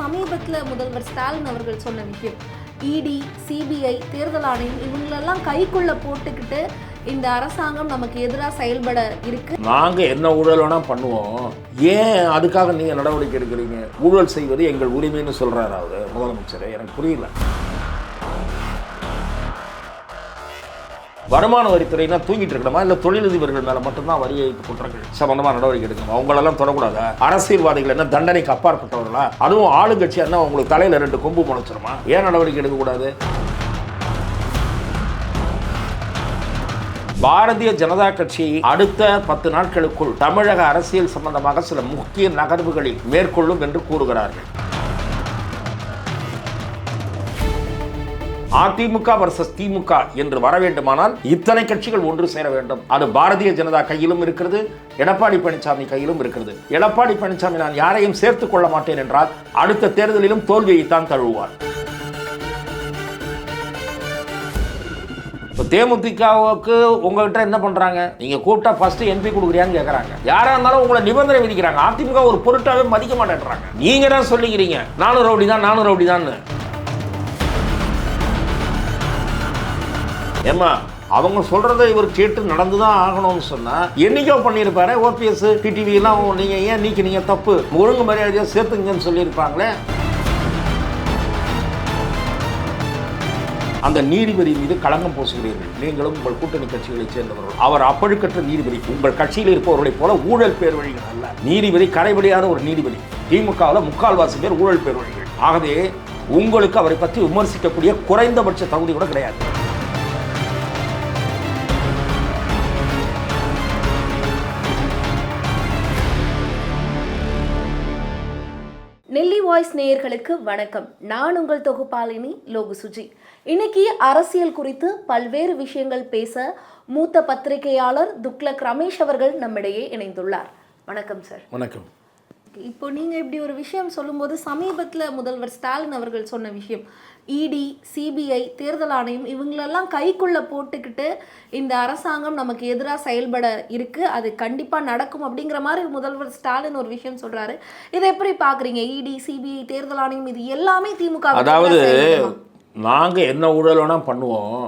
சமீபத்தில் முதல்வர் ஸ்டாலின் அவர்கள் சொன்ன விஷயம், இடி, சிபிஐ, தேர்தல் ஆணையம் இவங்களெல்லாம் கைக்குள்ள போட்டுக்கிட்டு இந்த அரசாங்கம் நமக்கு எதிராக செயல்பட இருக்கு. நாங்க என்ன ஊழல் வேணா பண்ணுவோம், ஏன் அதுக்காக நீங்க நடவடிக்கை எடுக்கிறீங்க? ஊழல் செய்வது எங்கள் உரிமைன்னு சொல்றாரு அவரு முதலமைச்சர். எனக்கு புரியல. வருமான வரித்துறைனா தூங்கிட்டு இருக்கணுமா, இல்லை தொழிலதிபர்கள் மேலே மட்டும்தான் வரி ஏய்ப்பு குற்றங்கள் சம்பந்தமாக நடவடிக்கை எடுக்கணும்? அவங்களெல்லாம் தொடக்கூடாதா? அரசியல்வாதிகள் என்ன தண்டனைக்கு அப்பாற்பட்டவர்களா? அதுவும் ஆளுங்கட்சி என்ன உங்களுக்கு தலையில் 2 கொம்பு முளைச்சிருமா? ஏன் நடவடிக்கை எடுக்கக்கூடாது? பாரதிய ஜனதா கட்சி அடுத்த 10 நாட்களுக்குள் தமிழக அரசியல் சம்பந்தமாக சில முக்கிய நகர்வுகளில் மேற்கொள்ளும் என்று கூறுகிறார்கள். அதிமுக வர்சஸ் திமுக என்று வர வேண்டுமானால் இத்தனை கட்சிகள் ஒன்று சேர வேண்டும். அது பாரதிய ஜனதா கையிலும் இருக்கிறது, எடப்பாடி பழனிசாமி கையிலும் இருக்கிறது. எடப்பாடி பழனிசாமி நான் யாரையும் சேர்த்துக் கொள்ள மாட்டேன் என்றால் அடுத்த தேர்தலிலும் தோல்வியைத்தான் தழுவுவார். தேமுதிகவுக்கு உங்ககிட்ட என்ன பண்றாங்க? நீங்க கூப்பிட்டா ஃபர்ஸ்ட் எம்பி கொடுக்குறியான்னு கேட்கறாங்க. யாரா இருந்தாலும் உங்களை நிபந்தனை விதிக்கிறாங்க. அதிமுக ஒரு பொருட்டாவே மதிக்க மாட்டேன்றாங்க. நீங்க தான் சொல்லிக்கிறீங்க நானும் ரவுடி தான். ஏமா அவங்க சொல்றதை இவர் கேட்டு நடந்துதான் ஆகணும்னு சொன்னா என்னைக்கோ பண்ணியிருப்பாரு. ஓபிஎஸ், டிடிவி எல்லாம் நீங்க ஏன் நீங்க தப்பு, ஒழுங்கு மரியாதையா சேர்த்துங்கன்னு சொல்லியிருப்பாங்களே. அந்த நீதிபதி மீது களங்கம் பூசுகிறீர்கள் நீங்களும் உங்கள் கூட்டணி கட்சிகளை சேர்ந்தவர்கள். அவர் அப்பழுக்கற்ற நீதிபதி. உங்கள் கட்சியில் இருப்பவர்களைப் போல ஊழல் பேர் வழிகள் அல்ல. நீதிபதி கரைபடியாத ஒரு நீதிபதி. திமுகவில் 3/4 பேர் ஊழல் பேர் வழிகள். ஆகவே உங்களுக்கு அவரை பற்றி விமர்சிக்கக்கூடிய குறைந்தபட்ச தகுதி கூட கிடையாது. நெல்லி வாய்ஸ் நேயர்களுக்கு வணக்கம். நான் உங்கள் தொகுப்பாளினி லோகு சுஜி. இன்னைக்கு அரசியல் குறித்து பல்வேறு விஷயங்கள் பேச மூத்த பத்திரிகையாளர் துக்ளக் ரமேஷ் அவர்கள் நம்மிடையே இணைந்துள்ளார். வணக்கம் சார். வணக்கம். இப்போ நீங்கள் இப்படி ஒரு விஷயம் சொல்லும்போது, சமீபத்தில் முதல்வர் ஸ்டாலின் அவர்கள் சொன்ன விஷயம், இடி, சிபிஐ, தேர்தல் ஆணையம் இவங்களெல்லாம் கைக்குள்ள போட்டுக்கிட்டு இந்த அரசாங்கம் நமக்கு எதிராக செயல்பட இருக்கு, அது கண்டிப்பாக நடக்கும் அப்படிங்கிற மாதிரி முதல்வர் ஸ்டாலின் ஒரு விஷயம் சொல்றாரு. இதை எப்படி பார்க்குறீங்க? இடி, சிபிஐ, தேர்தல் ஆணையம் இது எல்லாமே திமுக. அதாவது நாங்கள் என்ன ஊழல் வேணா பண்ணுவோம்,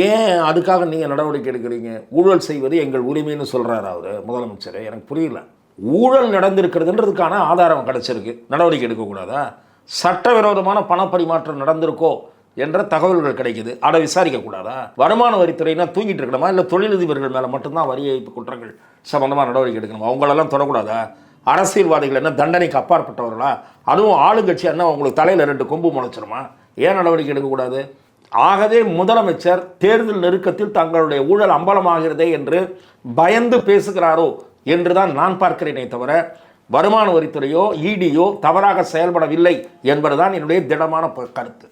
ஏன் அதுக்காக நீங்கள் நடவடிக்கை எடுக்கிறீங்க? ஊழல் செய்வது எங்கள் உரிமைன்னு சொல்கிறாரு அவர் முதலமைச்சர். எனக்கு புரியல. ஊழல் நடந்திருக்கிறதுன்றதுக்கான ஆதாரம் கிடச்சிருக்கு, நடவடிக்கை எடுக்கக்கூடாதா? சட்டவிரோதமான பணப்பரிமாற்றம் நடந்திருக்கோ என்ற தகவல்கள் கிடைக்குது, அதை விசாரிக்கக்கூடாதா? வருமான வரித்துறைனா தூங்கிட்டு இருக்கணுமா, இல்லை தொழிலதிபர்கள் மேலே மட்டும்தான் வரி ஏய்ப்பு குற்றங்கள் சம்பந்தமாக நடவடிக்கை எடுக்கணுமா? அவங்களெல்லாம் தொடக்கூடாதா? அரசியல்வாதிகள் என்ன தண்டனைக்கு அப்பாற்பட்டவர்களா? அதுவும் ஆளுங்கட்சி என்ன உங்களுக்கு தலையில் 2 கொம்பு முளைச்சிருமா? ஏன் நடவடிக்கை எடுக்கக்கூடாது? ஆகவே முதலமைச்சர் தேர்தல் நெருக்கத்தில் தங்களுடைய ஊழல் அம்பலமாகிறதே என்று பயந்து பேசுகிறாரோ என்றுதான் நான் பார்க்கிறேனே தவிர வருமான வரித்துறையோ இடியோ தவறாக செயல்படவில்லை என்பதுதான் என்னுடைய திடமான கருத்து.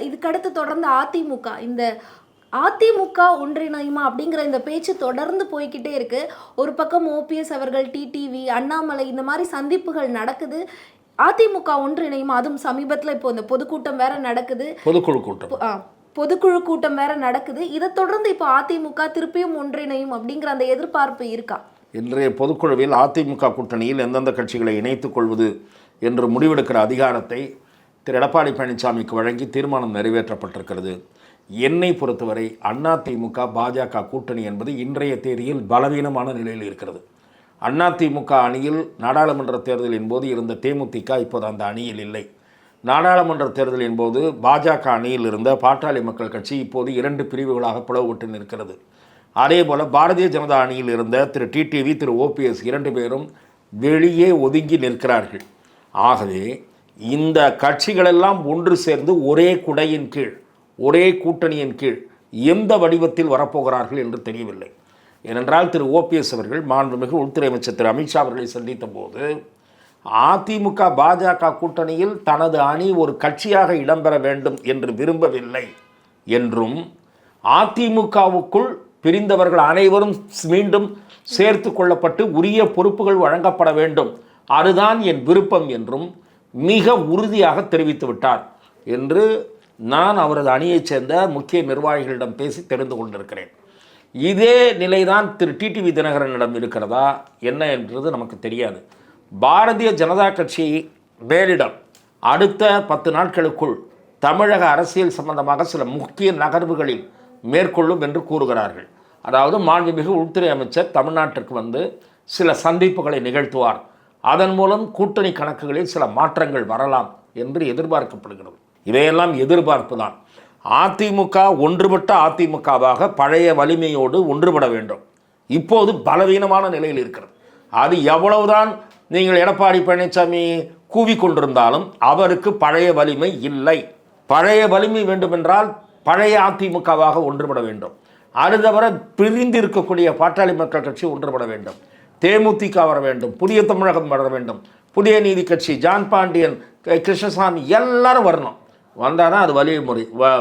இதுக்கடுத்து தொடர்ந்து அதிமுக இந்த அதிமுக ஒன்றிணையுமா அப்படிங்கிற இந்த பேச்சு தொடர்ந்து போய்கிட்டே இருக்கு. ஒரு பக்கம் ஓபிஎஸ் அவர்கள், டிடிவி, அண்ணாமலை இந்த மாதிரி சந்திப்புகள் நடக்குது. அதிமுக ஒன்றிணையுமா? அதுவும் சமீபத்தில் இப்போ இந்த பொதுக்கூட்டம் வேற நடக்குது, பொதுக்குழு கூட்டம் வேற நடக்குது. இதை தொடர்ந்து இப்போ அதிமுக திருப்பியும் ஒன்றிணையும் அப்படிங்கிற அந்த எதிர்பார்ப்பு இருக்கா? இன்றைய பொதுக்குழுவில் அதிமுக கூட்டணியில் எந்தெந்த கட்சிகளை இணைத்துக் கொள்வது என்று முடிவெடுக்கிற அதிகாரத்தை திரு எடப்பாடி பழனிசாமிக்கு வழங்கி தீர்மானம் நிறைவேற்றப்பட்டிருக்கிறது. என்னை பொறுத்தவரை அதிமுக பாஜக கூட்டணி என்பது இன்றைய தேதியில் பலவீனமான நிலையில் இருக்கிறது. அதிமுக அணியில் நாடாளுமன்ற தேர்தலின் போது இருந்த தேமுதிக இப்போது அந்த அணியில் இல்லை. நாடாளுமன்ற தேர்தலின் போது பாஜக அணியில் இருந்த பாட்டாளி மக்கள் கட்சி இப்போது 2 பிரிவுகளாக பிளவுபட்டு நிற்கிறது. அதே போல் பாரதிய ஜனதா அணியில் இருந்த திரு டிடிவி, திரு ஓபிஎஸ் 2 பேரும் வெளியே ஒதுங்கி நிற்கிறார்கள். ஆகவே இந்த கட்சிகளெல்லாம் ஒன்று சேர்ந்து ஒரே குடையின் கீழ், ஒரே கூட்டணியின் கீழ் எந்த வடிவத்தில் வரப்போகிறார்கள் என்று தெரியவில்லை. ஏனென்றால் திரு ஓபிஎஸ் அவர்கள் மாண்புமிகு உள்துறை அமைச்சர் திரு அமித்ஷா அவர்களை சந்தித்த போது அதிமுக பாஜக கூட்டணியில் தனது அணி ஒரு கட்சியாக இடம்பெற வேண்டும் என்று விரும்பவில்லை என்றும், அதிமுகவுக்குள் பிரிந்தவர்கள் அனைவரும் மீண்டும் சேர்த்து கொள்ளப்பட்டு உரிய பொறுப்புகள் வழங்கப்பட வேண்டும், அதுதான் என் விருப்பம் என்றும் மிக உறுதியாக தெரிவித்து விட்டார் என்று நான் அவரது அணியைச் சேர்ந்த முக்கிய நிர்வாகிகளிடம் பேசி தெரிந்து கொண்டிருக்கிறேன். இதே நிலைதான் திரு டிடிவி தினகரனிடம் இருக்கிறதா என்ன என்றது நமக்கு தெரியாது. பாரதிய ஜனதா கட்சி மேலிடம் அடுத்த 10 நாட்களுக்குள் தமிழக அரசியல் சம்பந்தமாக சில முக்கிய நகர்வுகளில் மேற்கொள்ளும் என்று கூறுகிறார்கள். அதாவது மாண்புமிகு உள்துறை அமைச்சர் தமிழ்நாட்டிற்கு வந்து சில சந்திப்புகளை நிகழ்த்துவார். அதன் மூலம் கூட்டணி கணக்குகளில் சில மாற்றங்கள் வரலாம் என்று எதிர்பார்க்கப்படுகிறது. இவையெல்லாம் எதிர்பார்ப்பு தான். அதிமுக ஒன்றுபட்ட அதிமுகவாக பழைய வலிமையோடு ஒன்றுபட வேண்டும். இப்போது பலவீனமான நிலையில் இருக்கிறது. அது எவ்வளவுதான் நீங்கள் எடப்பாடி பழனிசாமி கூவிக்கொண்டிருந்தாலும் அவருக்கு பழைய வலிமை இல்லை. பழைய வலிமை வேண்டுமென்றால் பழைய அதிமுகவாக ஒன்றுபட வேண்டும். அடுத்தவரை பிரிந்து இருக்கக்கூடிய பாட்டாளி மக்கள் கட்சி ஒன்றுபட வேண்டும். தேமுதிக வர வேண்டும். புதிய தமிழகம் வர வேண்டும். புதிய நீதி கட்சி, ஜான் பாண்டியன், கிருஷ்ணசாமி எல்லாரும் வரணும். வந்தால் தான் அது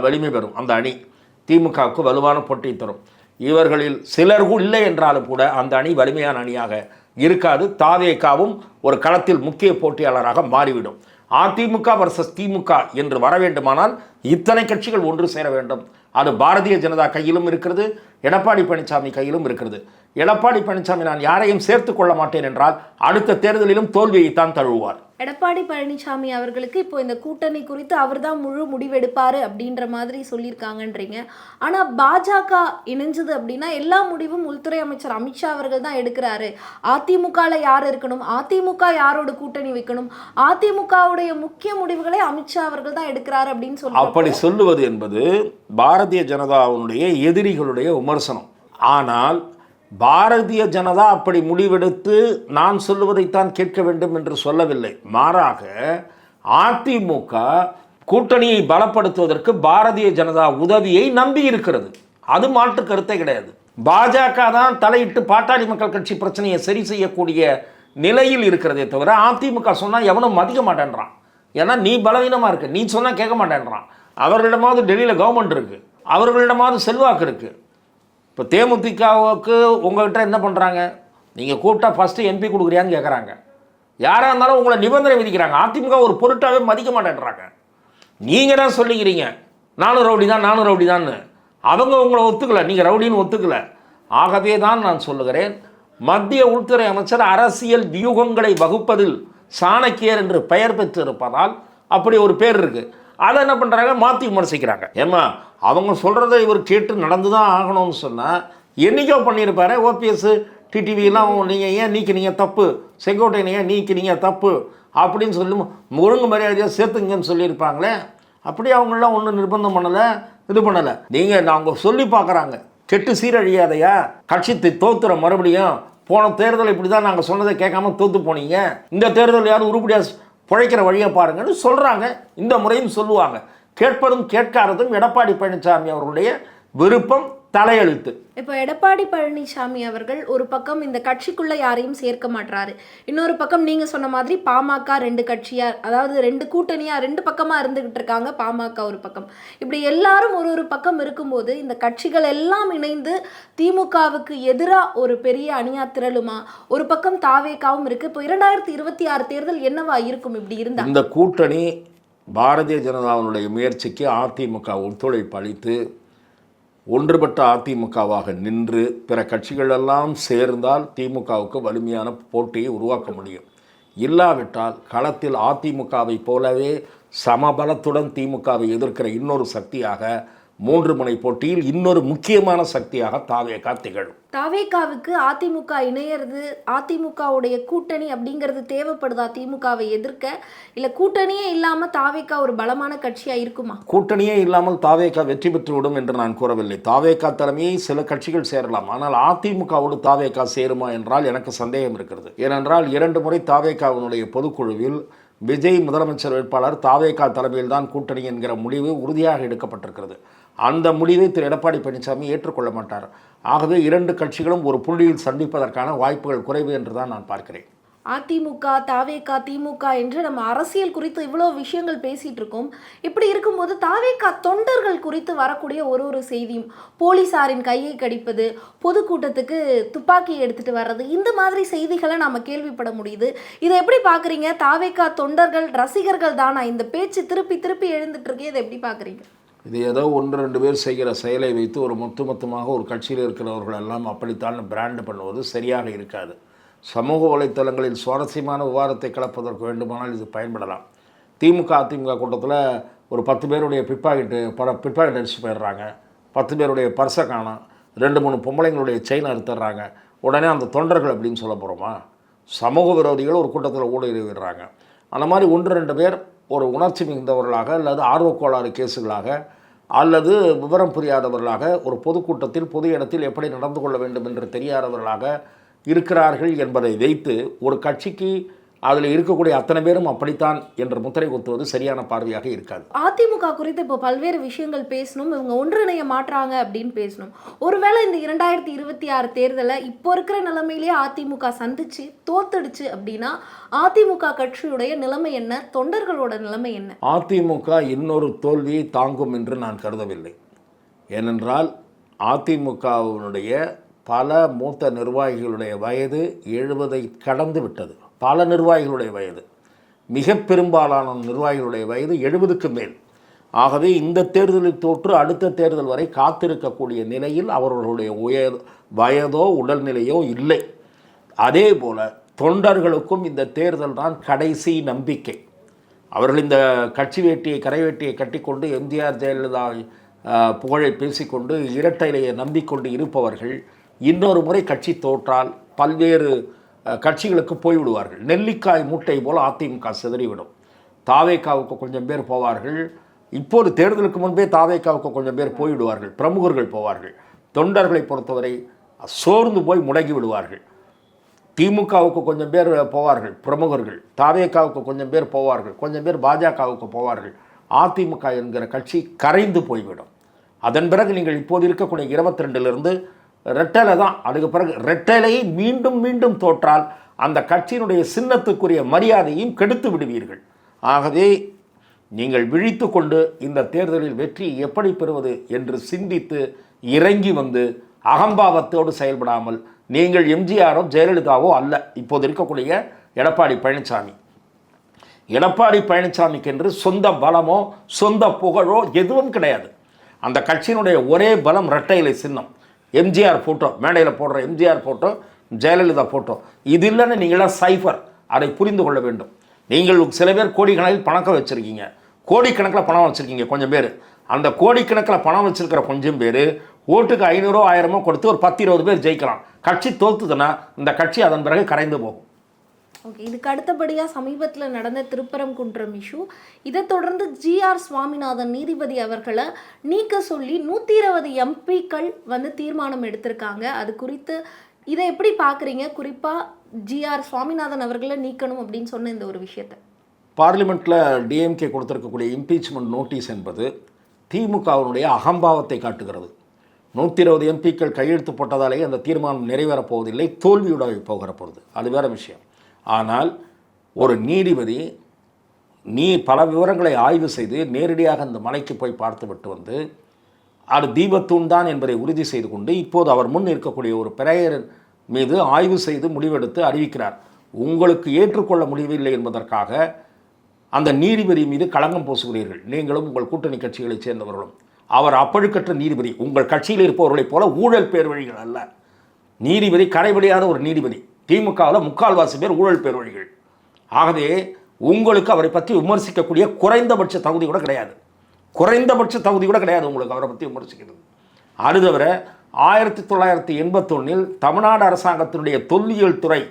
வலிமை பெறும். அந்த அணி திமுகவுக்கு வலுவான போட்டி தரும். இவர்களில் சிலர் இல்லை என்றாலும் கூட அந்த அணி வலிமையான அணியாக இருக்காது. தாவேகாவும் ஒரு களத்தில் முக்கிய போட்டியாளராக மாறிவிடும். அதிமுக வர்சஸ் திமுக என்று வர வேண்டுமானால் இத்தனை கட்சிகள் ஒன்று சேர வேண்டும். அது பாரதிய ஜனதா கையிலும் இருக்கிறது, எடப்பாடி பழனிசாமி கையிலும் இருக்கிறது. எடப்பாடி பழனிசாமி நான் யாரையும் சேர்த்து கொள்ள மாட்டேன் என்றால் அடுத்த தேர்தலிலும் தோல்வியைத்தான் தழுவுவார். எடப்பாடி பழனிசாமி அவர்களுக்கு இப்போ இந்த கூட்டணி குறித்து அவர் தான் முழு முடிவெடுப்பாரு அப்படின்ற மாதிரி சொல்லியிருக்காங்கன்றீங்க. ஆனால் பாஜக இணைஞ்சது அப்படின்னா எல்லா முடிவும் உள்துறை அமைச்சர் அமித்ஷா அவர்கள் தான் எடுக்கிறாரு. அதிமுகவில் யார் இருக்கணும், அதிமுக யாரோட கூட்டணி வைக்கணும், அதிமுகவுடைய முக்கிய முடிவுகளை அமித்ஷா அவர்கள் தான் எடுக்கிறாரு அப்படின்னு சொல்லி அப்படி சொல்லுவது என்பது பாரதிய ஜனதாவுடைய எதிரிகளுடைய விமர்சனம். ஆனால் பாரதிய ஜனதா அப்படி முடிவெடுத்து நான் சொல்லுவதைத்தான் கேட்க வேண்டும் என்று சொல்லவில்லை. மாறாக அதிமுக கூட்டணியை பலப்படுத்துவதற்கு பாரதிய ஜனதா உதவியை நம்பி இருக்கிறது. அது மாற்று கருத்தே கிடையாது. பாஜக தான் தலையிட்டு பாட்டாளி மக்கள் கட்சி பிரச்சனையை சரி செய்யக்கூடிய நிலையில் இருக்கிறதே தவிர அதிமுக சொன்னால் எவனும் மதிக்க மாட்டேன்றான். ஏன்னா நீ பலவீனமாக இருக்க, நீ சொன்னால் கேட்க மாட்டேன்றான். அவர்களிடமாவது டெல்லியில் கவர்மெண்ட் இருக்குது, அவர்களிடமாவது செல்வாக்கு இருக்குது. இப்போ தேமுதிகவுக்கு உங்கள்கிட்ட என்ன பண்ணுறாங்க, நீங்கள் கூப்பிட்டா ஃபஸ்ட்டு எம்பி கொடுக்குறியான்னு கேட்குறாங்க. யாராக இருந்தாலும் உங்களை நிபந்தனை விதிக்கிறாங்க. அதிமுக ஒரு பொருட்டாகவே மதிக்க மாட்டேன்றாங்க. நீங்கள் தான் சொல்லிக்கிறீங்க நானும் ரவுடி தான், நானும் ரவுடி தான்னு. அவங்க உங்களை ஒத்துக்கலை, நீங்கள் ரவுடின்னு ஒத்துக்கலை. ஆகவே தான் நான் சொல்லுகிறேன், மத்திய உள்துறை அமைச்சர் அரசியல் வியூகங்களை வகுப்பதில் சாணக்கியர் என்று பெயர் பெற்றிருப்பதால் அப்படி ஒரு பேர் இருக்குது. அதை என்ன பண்ணுறாங்க, மாற்றி விமர்சிக்கிறாங்க. ஏமா அவங்க சொல்கிறத இவர் கேட்டு நடந்து தான் ஆகணும்னு சொன்னால் என்றைக்கோ பண்ணியிருப்பாரு. ஓபிஎஸ் டிடிவிலாம் நீங்கள் ஏன் நீக்கினீங்க தப்பு, செங்கோட்டையனை ஏன் நீக்கினீங்க தப்பு அப்படின்னு சொல்லி ஒழுங்கு மரியாதையாக சேர்த்துங்கன்னு சொல்லியிருப்பாங்களே. அப்படி அவங்களெலாம் ஒன்றும் நிர்பந்தம் பண்ணலை, இது பண்ணலை. நீங்கள் அவங்க சொல்லி பார்க்குறாங்க, கெட்டு சீரழியாதையா கட்சி தோத்துற மறுபடியும். போன தேர்தல் இப்படி தான் நாங்கள் சொன்னதை கேட்காம தோற்று போனீங்க, இந்த தேர்தல் யாரும் உருப்படியாக பிழைக்கிற வழியை பாருங்கன்னு சொல்கிறாங்க. இந்த முறையும் சொல்லுவாங்க. கேட்பதும் கேட்காததும் எடப்பாடி பழனிசாமி அவர்களுடைய விருப்பம், தலையெழுத்து. இப்போ எடப்பாடி பழனிசாமி அவர்கள் ஒரு பக்கம் இந்த கட்சிக்குள்ள யாரையும் சேர்க்க மாட்டாரு, இன்னொரு பக்கம் நீங்க சொன்ன மாதிரி பாமக 2 கட்சியா, அதாவது 2 கூட்டணியா 2 பக்கமா இருந்துகிட்டு இருக்காங்க. பாமக ஒரு பக்கம், இப்படி எல்லாரும் ஒரு பக்கம் இருக்கும்போது இந்த கட்சிகள் எல்லாம் இணைந்து திமுகவுக்கு எதிராக ஒரு பெரிய அணியா திரளுமா? ஒரு பக்கம் தாவேகாவும் இருக்கு. இப்போ 2026 தேர்தல் என்னவா இருக்கும் இப்படி இருந்தா? இந்த கூட்டணி பாரதிய ஜனதாவினுடைய முயற்சிக்கு அதிமுக ஒத்துழைப்பு அளித்து ஒன்றுபட்ட அதிமுகவாக நின்று பிற கட்சிகளெல்லாம் சேர்ந்தால் திமுகவுக்கு வலிமையான போட்டியை உருவாக்க முடியும். இல்லாவிட்டால் களத்தில் அதிமுகவை போலவே சமபலத்துடன் திமுகவை எதிர்க்கிற இன்னொரு சக்தியாக 3 முனை போட்டியில் இன்னொரு முக்கியமான சக்தியாக தாவேகா திகழும். தாவேகாவுக்கு அதிமுக இணையிறது, அதிமுகவுடைய கூட்டணி அப்படிங்கிறது தேவைப்படுதா திமுகவை எதிர்க்க? இல்லை கூட்டணியே இல்லாமல் தாவேகா ஒரு பலமான கட்சியாக இருக்குமா? கூட்டணியே இல்லாமல் தாவேகா வெற்றி பெற்றுவிடும் என்று நான் கூறவில்லை. தாவேகா தலைமையை சில கட்சிகள் சேரலாம். ஆனால் அதிமுகவோடு தாவேகா சேருமா என்றால் எனக்கு சந்தேகம் இருக்கிறது. ஏனென்றால் 2 முறை தாவேகாவினுடைய பொதுக்குழுவில் விஜய் முதலமைச்சர் வேட்பாளர் தாவேகா தலைமையில் தான் கூட்டணி என்கிற முடிவு உறுதியாக எடுக்கப்பட்டிருக்கிறது. அந்த முடிவை திரு எடப்பாடி பழனிசாமி ஏற்றுக்கொள்ள மாட்டார். ஆகவே 2 கட்சிகளும் ஒரு புள்ளியில் சந்திப்பதற்கான வாய்ப்புகள் குறைவு என்று தான் நான் பார்க்கிறேன். அதிமுக, தாவேகா, திமுக என்று நம்ம அரசியல் குறித்து இவ்வளோ விஷயங்கள் பேசிகிட்டு இருக்கோம். இப்படி இருக்கும்போது தாவேகா தொண்டர்கள் குறித்து வரக்கூடிய ஒரு செய்தியும், போலீஸாரின் கையை கடிப்பது, பொதுக்கூட்டத்துக்கு துப்பாக்கி எடுத்துகிட்டு வர்றது, இந்த மாதிரி செய்திகளை நம்ம கேள்விப்பட முடியுது. இதை எப்படி பார்க்குறீங்க? தாவேகா தொண்டர்கள் ரசிகர்கள் தானா? இந்த பேச்சு திருப்பி திருப்பி எழுந்துட்டுருக்கே, இதை எப்படி பார்க்குறீங்க? இது ஏதோ 1-2 பேர் செய்கிற செயலை வைத்து ஒரு மொத்தமாக ஒரு கட்சியில் இருக்கிறவர்கள் எல்லாம் அப்படித்தான் பிராண்டு பண்ணுவது சரியாக இருக்காது. சமூக வலைத்தளங்களில் சுவாரஸ்யமான விவாதத்தை கிளப்பதற்கு வேண்டுமானால் இது பயன்படலாம். திமுக அதிமுக கூட்டத்தில் ஒரு 10 பேருடைய பிட்பாக்கெட் அடிச்சு போயிடுறாங்க, 10 பேருடைய பர்ஸை காணோம், 2-3 பொம்பளைங்களுடைய செயின் அறுத்துடுறாங்க. உடனே அந்த தொண்டர்கள் அப்படின்னு சொல்ல போகிறோமா? சமூக விரோதிகள் ஒரு கூட்டத்தில் ஊடுருவிடுறாங்க. அந்த மாதிரி 1-2 பேர் ஒரு உணர்ச்சி மிகுந்தவர்களாக அல்லது ஆர்வக்கோளாறு கேஸுகளாக அல்லது விவரம் புரியாதவர்களாக ஒரு பொதுக்கூட்டத்தில் பொது இடத்தில் எப்படி நடந்து கொள்ள வேண்டும் என்று தெரியாதவர்களாக இருக்கிறார்கள் என்பதை வைத்து ஒரு கட்சிக்கு அதில் இருக்கக்கூடிய அத்தனை பேரும் அப்படித்தான் என்று முத்திரை குத்துவது சரியான பார்வையாக இருக்காது. அதிமுக குறித்து இப்போ பல்வேறு விஷயங்கள் பேசணும், இவங்க ஒன்றிணைய மாற்றாங்க அப்படின்னு பேசணும். ஒருவேளை இந்த 2026 தேர்தலை இப்போ இருக்கிற நிலைமையிலேயே அதிமுக சந்திச்சு தோத்துடுச்சு அப்படின்னா அதிமுக கட்சியுடைய நிலைமை என்ன, தொண்டர்களோட நிலைமை என்ன? அதிமுக இன்னொரு தோல்வியை தாங்கும் என்று நான் கருதவில்லை. ஏனென்றால் அதிமுகவினுடைய பல மூத்த நிர்வாகிகளுடைய வயது 70 கடந்து விட்டது. பல நிர்வாகிகளுடைய வயது, மிக பெரும்பாலான நிர்வாகிகளுடைய வயது 70க்கு மேல். ஆகவே இந்த தேர்தலில் தோற்று அடுத்த தேர்தல் வரை காத்திருக்கக்கூடிய நிலையில் அவர்களுடைய வயதோ உடல்நிலையோ இல்லை. அதே போல் தொண்டர்களுக்கும் இந்த தேர்தல் தான் கடைசி நம்பிக்கை. அவர்கள் இந்த கட்சி வேட்டியை கரை வேட்டியை கட்டிக்கொண்டு எம்ஜிஆர் ஜெயலலிதா புகழை பேசிக்கொண்டு இரட்டையிலேயே நம்பிக்கொண்டு இருப்பவர்கள் இன்னொரு முறை கட்சி தோற்றால் பல்வேறு கட்சிகளுக்கு போய்விடுவார்கள். நெல்லிக்காய் மூட்டை போல் அதிமுக சிதறிவிடும். தாவேக்காவுக்கு கொஞ்சம் பேர் போவார்கள். இப்போது தேர்தலுக்கு முன்பே தாவேக்காவுக்கு கொஞ்சம் பேர் போய்விடுவார்கள். பிரமுகர்கள் போவார்கள். தொண்டர்களை பொறுத்தவரை சோர்ந்து போய் முடங்கி விடுவார்கள். திமுகவுக்கு கொஞ்சம் பேர் போவார்கள் பிரமுகர்கள், தாவேக்காவுக்கு கொஞ்சம் பேர் போவார்கள், கொஞ்சம் பேர் பாஜகவுக்கு போவார்கள். அதிமுக என்கிற கட்சி கரைந்து போய்விடும். அதன் பிறகு நீங்கள் இப்போது இருக்கக்கூடிய 22லிருந்து ரெட்டலை தான். அதுக்கு பிறகு ரெட்டலையை மீண்டும் மீண்டும் தோற்றால் அந்த கட்சியினுடைய சின்னத்துக்குரிய மரியாதையும் கெடுத்து விடுவீர்கள். ஆகவே நீங்கள் விழித்து கொண்டு இந்த தேர்தலில் வெற்றி எப்படி பெறுவது என்று சிந்தித்து இறங்கி வந்து அகம்பாவத்தோடு செயல்படாமல், நீங்கள் எம்ஜிஆரோ ஜெயலலிதாவோ அல்ல, இப்போது இருக்கக்கூடிய எடப்பாடி பழனிசாமி. எடப்பாடி பழனிசாமிக்கென்று சொந்த பலமோ சொந்த புகழோ எதுவும் கிடையாது. அந்த கட்சியினுடைய ஒரே பலம் இரட்டை சின்னம். எம்ஜிஆர் ஃபோட்டோ, மேடையில் போடுற எம்ஜிஆர் ஃபோட்டோ, ஜெயலலிதா ஃபோட்டோ. இது இல்லைன்னு நீங்களாம் சைஃபர். அதை புரிந்து கொள்ள வேண்டும். நீங்கள் சில பேர் கோடிக்கணக்கில் பணக்கம் வச்சுருக்கீங்க, கோடிக்கணக்கில் பணம் வச்சுருக்கீங்க கொஞ்சம் பேர். அந்த கோடிக்கணக்கில் பணம் வச்சுருக்கிற கொஞ்சம் பேர் ஓட்டுக்கு 500 1000 கொடுத்து ஒரு 10-20 பேர் ஜெயிக்கலாம். கட்சி தோத்துதுன்னா இந்த கட்சி அதன் பிறகு கரைந்து போகும். ஓகே, இதுக்கு அடுத்தபடியாக சமீபத்தில் நடந்த திருப்பரங்குன்றம் இஷ்யூ, இதை தொடர்ந்து GR சுவாமிநாதன் நீதிபதி அவர்களை நீக்க சொல்லி 120 எம்பிக்கள் தீர்மானம் எடுத்திருக்காங்க. அது குறித்து இதை எப்படி பார்க்குறீங்க? குறிப்பாக GR சுவாமிநாதன் அவர்களை நீக்கணும் அப்படின்னு சொன்ன இந்த ஒரு விஷயத்தை பார்லிமெண்ட்டில் டிஎம்கே கொடுத்திருக்கக்கூடிய இம்பீச்மெண்ட் நோட்டீஸ் என்பது திமுகவினுடைய அகம்பாவத்தை காட்டுகிறது. 120 எம்பிக்கள் கையெழுத்து போட்டதாலேயே அந்த தீர்மானம் நிறைவேறப் போவதில்லை, தோல்வியுட போகிற போகிறது, அது வேறு விஷயம். ஆனால் ஒரு நீதிபதி பல விவரங்களை ஆய்வு செய்து நேரடியாக அந்த மலைக்கு போய் பார்த்துவிட்டு வந்து அது தீபத்தூண் தான் என்பதை உறுதி செய்து கொண்டு இப்போது அவர் முன் இருக்கக்கூடிய ஒரு பிரேயர் மீது ஆய்வு செய்து முடிவெடுத்து அறிவிக்கிறார். உங்களுக்கு ஏற்றுக்கொள்ள முடியவில்லை என்பதற்காக அந்த நீதிபதி மீது களங்கம் பூசுகிறீர்கள், நீங்களும் உங்கள் கூட்டணி கட்சிகளைச் சேர்ந்தவர்களும். அவர் அப்பழுக்கற்ற நீதிபதி. உங்கள் கட்சியில் இருப்பவர்களைப் போல ஊழல் பேர் வழிகள் அல்ல. நீதிபதி கரைபடியாத ஒரு நீதிபதி. திமுகவில் 3/4 பேர் ஊழல் பேர் வழிகள். ஆகவே உங்களுக்கு அவரை பற்றி விமர்சிக்கக்கூடிய குறைந்தபட்ச தகுதி கூட கிடையாது. உங்களுக்கு அவரை பற்றி விமர்சிக்கிறது. அது தவிர 1981 தமிழ்நாடு அரசாங்கத்தினுடைய தொல்லியல் துறை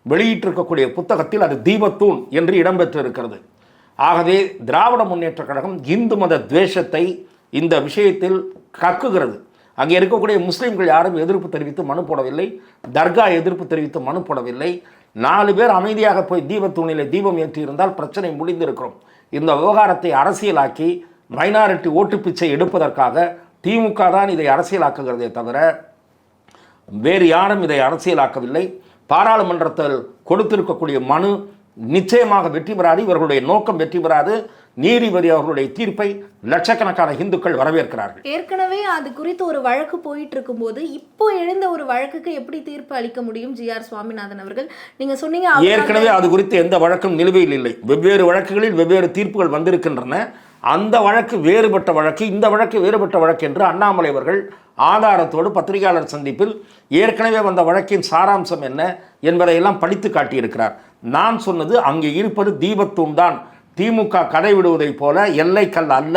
வெளியிட்டிருக்கக்கூடிய புத்தகத்தில் அது தீபத்தூண் என்று இடம்பெற்றிருக்கிறது. ஆகவே திராவிட முன்னேற்றக் கழகம் இந்து மத துவேஷத்தை இந்த விஷயத்தில் கக்குகிறது. அங்கே இருக்கக்கூடிய முஸ்லீம்கள் யாரும் எதிர்ப்பு தெரிவித்து மனு போடவில்லை, தர்கா எதிர்ப்பு தெரிவித்து மனு போடவில்லை. 4 பேர் அமைதியாக போய் தீபத்தூணிலே தீபம் ஏற்றியிருந்தால் பிரச்சனை முடிந்திருக்கிறோம். இந்த விவகாரத்தை அரசியலாக்கி மைனாரிட்டி ஓட்டு பிச்சை எடுப்பதற்காக திமுக தான் இதை அரசியலாக்குகிறதே தவிர வேறு யாரும் இதை அரசியலாக்கவில்லை. பாராளுமன்றத்தில் கொடுத்திருக்கக்கூடிய மனு நிச்சயமாக வெற்றி பெறாது. இவர்களுடைய நோக்கம் வெற்றி பெறாது. நீதிபதி அவர்களுடைய தீர்ப்பை லட்சக்கணக்கான இந்துக்கள் வரவேற்கிறார்கள். ஏற்கனவே அது குறித்து ஒரு வழக்கு போயிட்டு இருக்கும்போது இப்போ எழுந்த ஒரு வழக்குக்கு எப்படி தீர்ப்பு அளிக்க முடியும் GR சுவாமிநாதன் அவர்கள்? நீங்க சொன்னீங்க ஏற்கனவே அது குறித்து எந்த வழக்கும் நிலுவையில் இல்லை. வெவ்வேறு வழக்குகளில் வெவ்வேறு தீர்ப்புகள் வந்திருக்கின்றன. அந்த வழக்கு வேறுபட்ட வழக்கு, இந்த வழக்கு வேறுபட்ட வழக்கு என்று அண்ணாமலை அவர்கள் ஆதாரத்தோடு பத்திரிகையாளர் சந்திப்பில் ஏற்கனவே வந்த வழக்கின் சாராம்சம் என்ன என்பதையெல்லாம் படித்து காட்டியிருக்கிறார். நான் சொன்னது அங்கே இருப்பது தீபத்தூண் தான், திமுக கதை விடுவதைப் போல எல்லைக்கல் அல்ல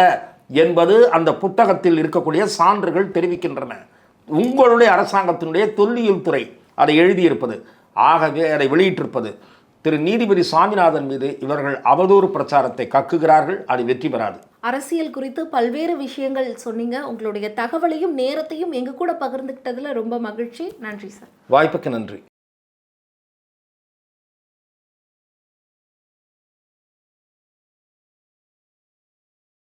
என்பது அந்த புத்தகத்தில் இருக்கக்கூடிய சான்றுகள் தெரிவிக்கின்றன. உங்களுடைய அரசாங்கத்தினுடைய தொல்லியல் துறை அதை எழுதியிருப்பது, ஆகவே அதை வெளியிட்டிருப்பது. திரு நீதிபதி சாமிநாதன் மீது இவர்கள் அவதூறு பிரச்சாரத்தை கக்குகிறார்கள், அது வெற்றி பெறாது. அரசியல் குறித்து பல்வேறு விஷயங்கள் சொன்னீங்க. உங்களுடைய தகவலையும் நேரத்தையும் எங்க கூட பகிர்ந்துக்கிட்டதுல ரொம்ப மகிழ்ச்சி. நன்றி சார். வாய்ப்புக்கு நன்றி.